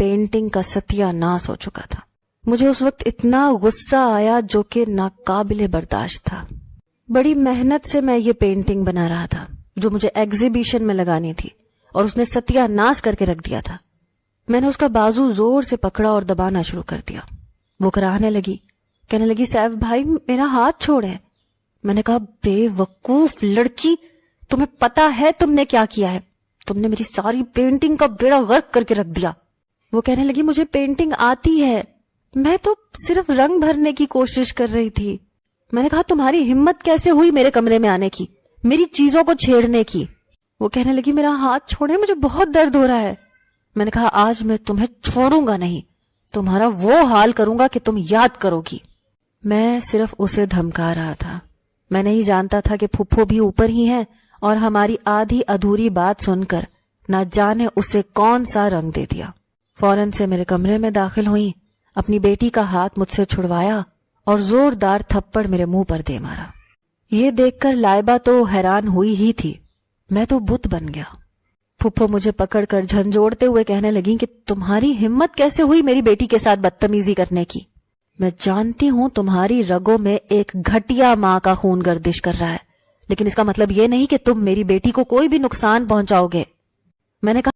Painting کا ستیاناش ہو چکا تھا۔ مجھے اس وقت اتنا غصہ آیا جو کہ ناقابل برداشت تھا۔ بڑی محنت سے میں یہ پینٹنگ بنا رہا تھا جو مجھے ایگزیبیشن میں لگانی تھی، اور اس نے ستیاناش کر کے رکھ دیا تھا۔ میں نے اس کا بازو زور سے پکڑا اور دبانا شروع کر دیا۔ وہ کراہنے لگی، کہنے لگی سیف بھائی میرا ہاتھ چھوڑے۔ میں نے کہا بے وقوف لڑکی، تمہیں پتا ہے تم نے کیا کیا ہے؟ تم نے میری ساری پینٹنگ کا بیڑا غرق کر کے رکھ دیا۔ وہ کہنے لگی مجھے پینٹنگ آتی ہے، میں تو صرف رنگ بھرنے کی کوشش کر رہی تھی۔ میں نے کہا تمہاری ہمت کیسے ہوئی میرے کمرے میں آنے کی، میری چیزوں کو چھیڑنے کی؟ وہ کہنے لگی میرا ہاتھ چھوڑے، مجھے بہت درد ہو رہا ہے۔ میں نے کہا آج میں تمہیں چھوڑوں گا نہیں، تمہارا وہ حال کروں گا کہ تم یاد کرو گی۔ میں صرف اسے دھمکا رہا تھا۔ میں نہیں جانتا تھا کہ پھپھو بھی اوپر ہی ہے اور ہماری آدھی ادھوری بات سن کر نہ جانے اسے کون سا رنگ دے دیا۔ فوراً سے میرے کمرے میں داخل ہوئی، اپنی بیٹی کا ہاتھ مجھ سے چھڑوایا اور زوردار تھپڑ میرے منہ پر دے مارا۔ یہ دیکھ کر لائبہ تو حیران ہوئی ہی تھی، میں تو بت بن گیا۔ پھپھو مجھے پکڑ کر جھنجھوڑتے ہوئے کہنے لگیں کہ تمہاری ہمت کیسے ہوئی میری بیٹی کے ساتھ بدتمیزی کرنے کی؟ میں جانتی ہوں تمہاری رگوں میں ایک گھٹیا ماں کا خون گردش کر رہا ہے، لیکن اس کا مطلب یہ نہیں کہ تم میری بیٹی کو کوئی بھی نقصان پہنچاؤ گے۔ میں نے کہا